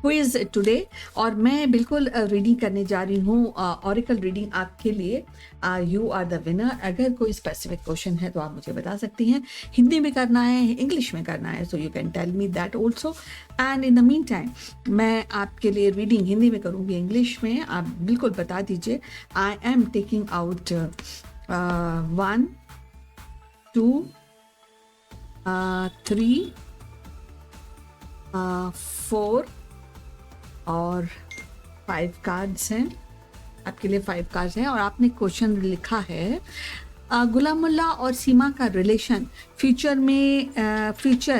Quiz today और मैं बिल्कुल रीडिंग करने जा रही हूँ, ऑरिकल रीडिंग आपके लिए। You are the winner. अगर कोई स्पेसिफिक क्वेश्चन है तो आप मुझे बता सकती हैं। हिंदी में करना है, इंग्लिश में करना है, so you can tell me that also. And in the meantime मैं आपके लिए रीडिंग हिंदी में करूँगी, इंग्लिश में आप बिल्कुल बता दीजिए। आई एम टेकिंग आउट 1 2 3 4 और 5 कार्ड्स हैं आपके लिए। 5 कार्ड्स हैं और आपने क्वेश्चन लिखा है गुलामुल्लाह और सीमा का रिलेशन फ्यूचर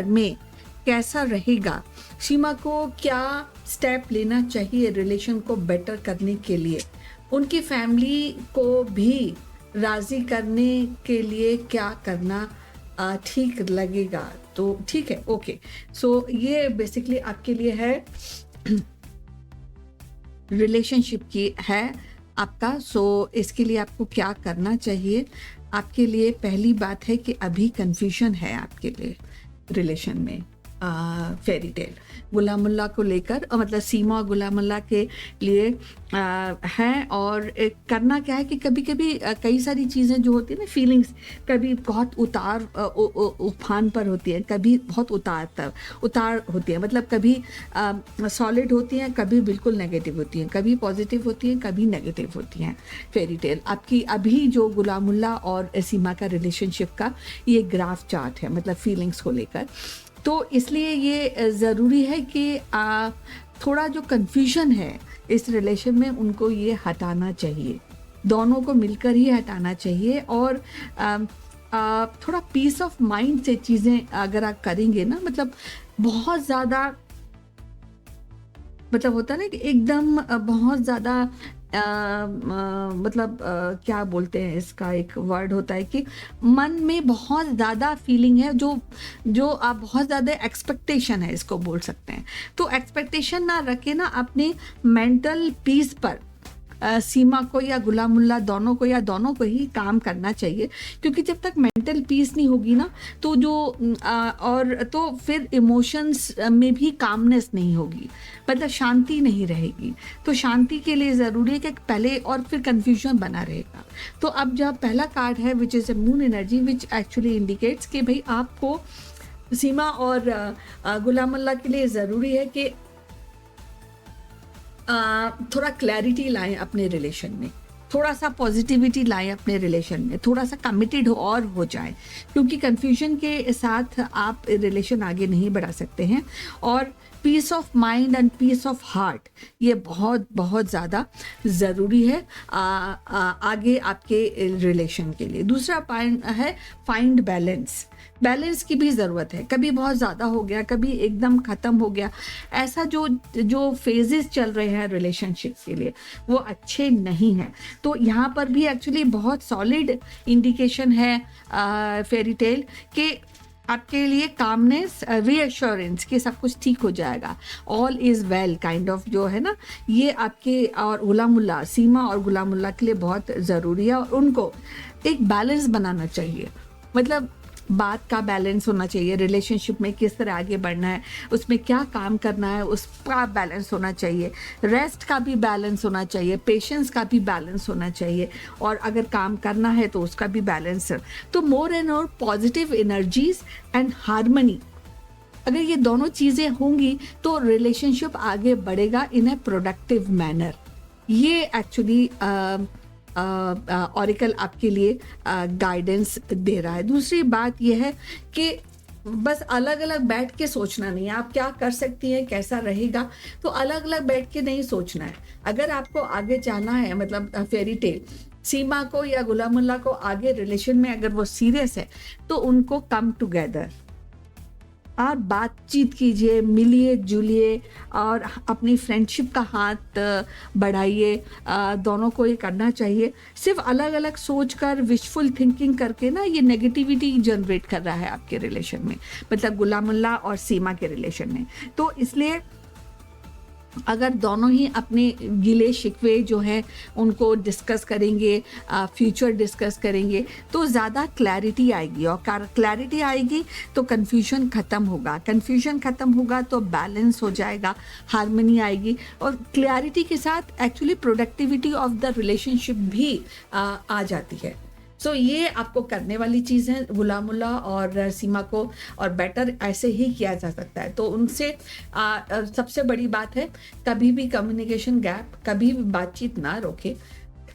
में कैसा रहेगा। सीमा को क्या स्टेप लेना चाहिए रिलेशन को बेटर करने के लिए, उनकी फैमिली को भी राज़ी करने के लिए क्या करना ठीक लगेगा। तो ठीक है, ओके। सो ये बेसिकली आपके लिए है, रिलेशनशिप की है आपका। सो इसके लिए आपको क्या करना चाहिए। आपके लिए पहली बात है कि अभी कन्फ्यूजन है आपके लिए रिलेशन में। फेरी टेल गुलामुल्लाह को लेकर, मतलब सीमा और गुलामुल्लाह के लिए है। और करना क्या है कि कभी कभी कई सारी चीज़ें जो होती है ना, फीलिंग्स कभी बहुत उफान पर होती है, कभी बहुत उतार होती है। मतलब कभी सॉलिड होती हैं, कभी बिल्कुल नेगेटिव होती हैं, कभी पॉजिटिव होती हैं, कभी नेगेटिव होती हैं। फेरी टेल आपकी अभी जो गुलामुल्लाह और सीमा का रिलेशनशिप का ये ग्राफ चार्ट है, मतलब फीलिंग्स को लेकर। तो इसलिए ये ज़रूरी है कि थोड़ा जो कन्फ्यूजन है इस रिलेशन में उनको ये हटाना चाहिए, दोनों को मिलकर ही हटाना चाहिए। और थोड़ा पीस ऑफ माइंड से चीज़ें अगर आप करेंगे ना, मतलब बहुत ज़्यादा, मतलब होता है ना कि एकदम बहुत ज़्यादा मतलब क्या बोलते हैं, इसका एक वर्ड होता है कि मन में बहुत ज़्यादा फीलिंग है, जो आप बहुत ज़्यादा एक्सपेक्टेशन है, इसको बोल सकते हैं। तो एक्सपेक्टेशन ना रखे ना अपने मेंटल पीस पर सीमा को या गुलामुल्लाह दोनों को ही काम करना चाहिए। क्योंकि जब तक मेंटल पीस नहीं होगी ना, तो जो और तो फिर इमोशंस में भी कामनेस नहीं होगी, मतलब शांति नहीं रहेगी। तो शांति के लिए ज़रूरी है कि पहले, और फिर कन्फ्यूजन बना रहेगा। तो अब जब पहला कार्ड है which is a moon energy, which actually indicates कि भाई आपको सीमा और गुलामुल्लाह के लिए ज़रूरी है कि थोड़ा क्लैरिटी लाएं अपने रिलेशन में, थोड़ा सा पॉजिटिविटी लाएं अपने रिलेशन में, थोड़ा सा कमिटेड और हो जाए। क्योंकि कन्फ्यूजन के साथ आप रिलेशन आगे नहीं बढ़ा सकते हैं। और peace of mind and peace of heart ये बहुत बहुत ज़्यादा ज़रूरी है आगे आपके रिलेशन के लिए। दूसरा पॉइंट है फाइंड बैलेंस। बैलेंस की भी ज़रूरत है। कभी बहुत ज़्यादा हो गया, कभी एकदम ख़त्म हो गया। ऐसा जो फेजेस चल रहे हैं रिलेशनशिप के लिए वो अच्छे नहीं हैं। तो यहाँ पर भी एक्चुअली बहुत सॉलिड इंडिकेशन है फेरी टेल कि आपके लिए कामनेस, रीअश्योरेंस कि सब कुछ ठीक हो जाएगा, all is well kind of जो है ना, ये आपके और गुलामुल्लाह, सीमा और गुलामुल्लाह के लिए बहुत ज़रूरी है। और उनको एक बैलेंस बनाना चाहिए, मतलब बात का बैलेंस होना चाहिए। रिलेशनशिप में किस तरह आगे बढ़ना है, उसमें क्या काम करना है, उसका बैलेंस होना चाहिए। रेस्ट का भी बैलेंस होना चाहिए, पेशेंस का भी बैलेंस होना चाहिए, और अगर काम करना है तो उसका भी बैलेंस। तो more and more positive energies and harmony, अगर ये दोनों चीज़ें होंगी तो रिलेशनशिप आगे बढ़ेगा इन ए प्रोडक्टिव मैनर। ये एक्चुअली ऑरिकल आपके लिए गाइडेंस दे रहा है। दूसरी बात यह है कि बस अलग अलग बैठ के सोचना नहीं है आप क्या कर सकती हैं, कैसा रहेगा, तो अलग अलग बैठ के नहीं सोचना है। अगर आपको आगे जाना है, मतलब फेरी टेल सीमा को या गुलामुल्लाह को आगे रिलेशन में अगर वो सीरियस है तो उनको कम टुगेदर, आप बातचीत कीजिए, मिलिए जुलिए और अपनी फ्रेंडशिप का हाथ बढ़ाइए। दोनों को ये करना चाहिए। सिर्फ अलग अलग सोचकर विशफुल थिंकिंग करके ना ये नेगेटिविटी जनरेट कर रहा है आपके रिलेशन में, मतलब गुलामुल्लाह और सीमा के रिलेशन में। तो इसलिए अगर दोनों ही अपने गिले शिकवे जो है उनको डिस्कस करेंगे, फ्यूचर डिस्कस करेंगे, तो ज़्यादा क्लैरिटी आएगी, और क्लैरिटी आएगी तो कन्फ्यूजन ख़त्म होगा, कन्फ्यूजन ख़त्म होगा तो बैलेंस हो जाएगा, हार्मनी आएगी, और क्लैरिटी के साथ actually productivity of the relationship भी आ जाती है। सो ये आपको करने वाली चीज़ है गुलामुल्ला और सीमा को, और बेटर ऐसे ही किया जा सकता है। तो उनसे सबसे बड़ी बात है, कभी भी कम्युनिकेशन गैप, कभी भी बातचीत ना रोके,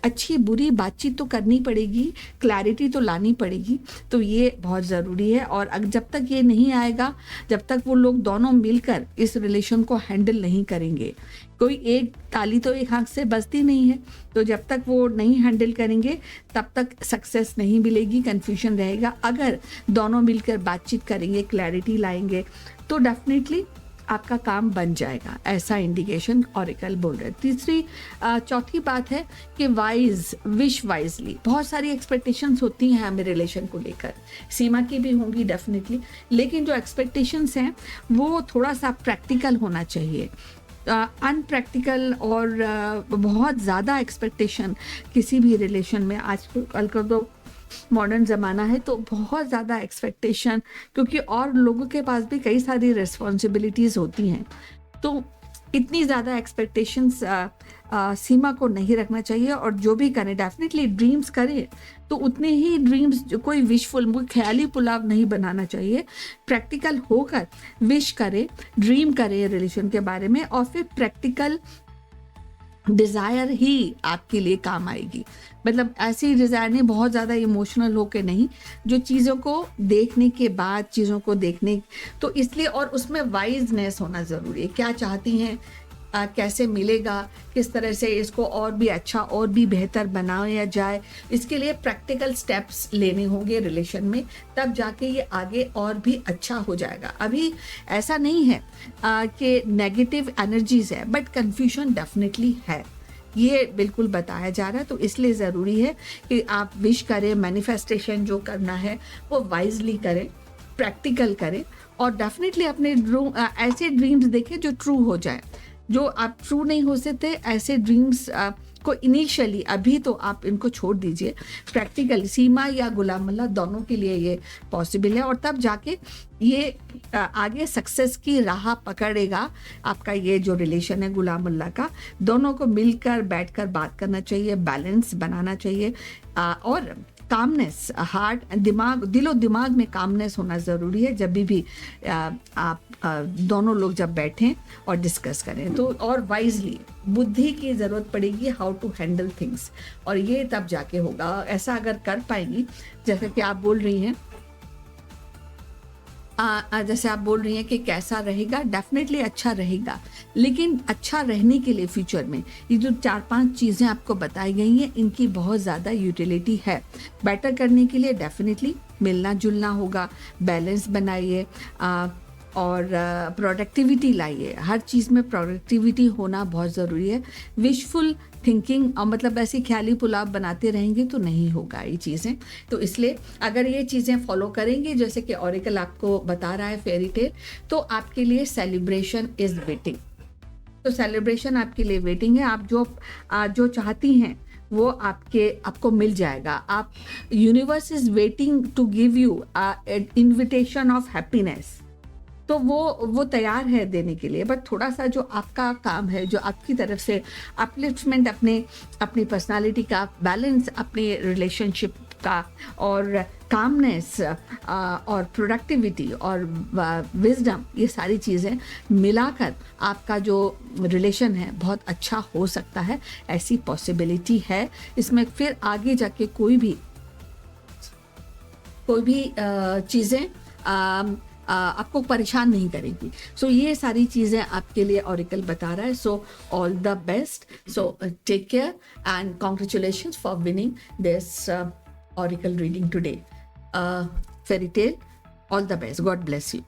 अच्छी बुरी बातचीत तो करनी पड़ेगी, क्लैरिटी तो लानी पड़ेगी, तो ये बहुत ज़रूरी है। और जब तक ये नहीं आएगा, जब तक वो लोग दोनों मिलकर इस रिलेशन को हैंडल नहीं करेंगे, कोई एक ताली तो एक आँख से बजती नहीं है, तो जब तक वो नहीं हैंडल करेंगे तब तक सक्सेस नहीं मिलेगी, कन्फ्यूजन रहेगा। अगर दोनों मिलकर बातचीत करेंगे, क्लैरिटी लाएंगे, तो डेफिनेटली आपका काम बन जाएगा, ऐसा इंडिकेशन ऑरेकल बोल रहे हैं। चौथी बात है कि विश वाइजली। बहुत सारी एक्सपेक्टेशंस होती हैं हमें रिलेशन को लेकर, सीमा की भी होंगी डेफिनेटली, लेकिन जो एक्सपेक्टेशंस हैं वो थोड़ा सा प्रैक्टिकल होना चाहिए। अनप्रैक्टिकल और बहुत ज़्यादा एक्सपेक्टेशन किसी भी रिलेशन में, आजकल का तो मॉडर्न ज़माना है, तो बहुत ज़्यादा एक्सपेक्टेशन, क्योंकि और लोगों के पास भी कई सारी रिस्पॉन्सिबिलिटीज़ होती हैं, तो इतनी ज़्यादा एक्सपेक्टेशंस सीमा को नहीं रखना चाहिए। और जो भी करें, डेफिनेटली ड्रीम्स करें तो उतने ही ड्रीम्स, कोई विशफुल ख्याली पुलाव नहीं बनाना चाहिए, प्रैक्टिकल होकर विश करें, ड्रीम करें रिलेशन के बारे में, और फिर प्रैक्टिकल डिज़ायर ही आपके लिए काम आएगी। मतलब ऐसी डिज़ायर नहीं, बहुत ज़्यादा इमोशनल होकर नहीं, जो चीज़ों को देखने के बाद चीज़ों को देखने, तो इसलिए, और उसमें वाइजनेस होना ज़रूरी है, क्या चाहती हैं, कैसे मिलेगा, किस तरह से इसको और भी अच्छा और भी बेहतर बनाया जाए, इसके लिए प्रैक्टिकल स्टेप्स लेने होंगे रिलेशन में, तब जाके ये आगे और भी अच्छा हो जाएगा। अभी ऐसा नहीं है कि नेगेटिव एनर्जीज है, बट कन्फ्यूजन डेफिनेटली है, ये बिल्कुल बताया जा रहा है। तो इसलिए ज़रूरी है कि आप विश करें, मैनिफेस्टेशन जो करना है वो वाइजली करें, प्रैक्टिकल करें, और डेफिनेटली अपने ऐसे ड्रीम्स देखें जो ट्रू हो जाए। जो आप ट्रू नहीं हो सकते ऐसे ड्रीम्स को इनिशियली अभी तो आप इनको छोड़ दीजिए, प्रैक्टिकल सीमा या गुलामुल्ला दोनों के लिए ये पॉसिबल है, और तब जाके ये आगे सक्सेस की राह पकड़ेगा आपका ये जो रिलेशन है गुलामुल्ला का। दोनों को मिलकर बैठकर बात करना चाहिए, बैलेंस बनाना चाहिए, और कामनेस, हार्ट दिमाग, दिलो दिमाग में कामनेस होना ज़रूरी है जब भी आप दोनों लोग जब बैठें और डिस्कस करें, तो और वाइजली बुद्धि की ज़रूरत पड़ेगी, हाउ टू हैंडल थिंग्स, और ये तब जाके होगा। ऐसा अगर कर पाएंगी, जैसे कि आप बोल रही हैं, जैसे आप बोल रही हैं कि कैसा रहेगा, डेफिनेटली अच्छा रहेगा, लेकिन अच्छा रहने के लिए फ्यूचर में ये जो 4-5 चीज़ें आपको बताई गई हैं, इनकी बहुत ज़्यादा यूटिलिटी है। बेटर करने के लिए डेफिनेटली मिलना जुलना होगा, बैलेंस बनाइए, और प्रोडक्टिविटी लाइए, हर चीज़ में प्रोडक्टिविटी होना बहुत ज़रूरी है। विशफुल थिंकिंग, और मतलब ऐसी ख्याली पुलाव बनाते रहेंगे तो नहीं होगा ये चीज़ें। तो इसलिए अगर ये चीज़ें फॉलो करेंगे, जैसे कि ऑरेकल आपको बता रहा है फेरी टेल, तो आपके लिए सेलिब्रेशन इज़ वेटिंग। तो सेलिब्रेशन आपके लिए वेटिंग है, आप जो चाहती हैं वो आपको मिल जाएगा। आप, universe is waiting to give you invitation of happiness, तो वो तैयार है देने के लिए, बट थोड़ा सा जो आपका काम है, जो आपकी तरफ से अपलिफ्टमेंट, अपनी पर्सनालिटी का बैलेंस, अपने रिलेशनशिप का, और कामनेस, और प्रोडक्टिविटी और विजडम, ये सारी चीज़ें मिलाकर आपका जो रिलेशन है बहुत अच्छा हो सकता है, ऐसी पॉसिबिलिटी है इसमें। फिर आगे जाके कोई भी चीज़ें आपको परेशान नहीं करेगी। सो ये सारी चीज़ें आपके लिए ऑरेकल बता रहा है। So all the best, so take care and congratulations for winning this oracle reading today, fairy tale. All the best, God bless you.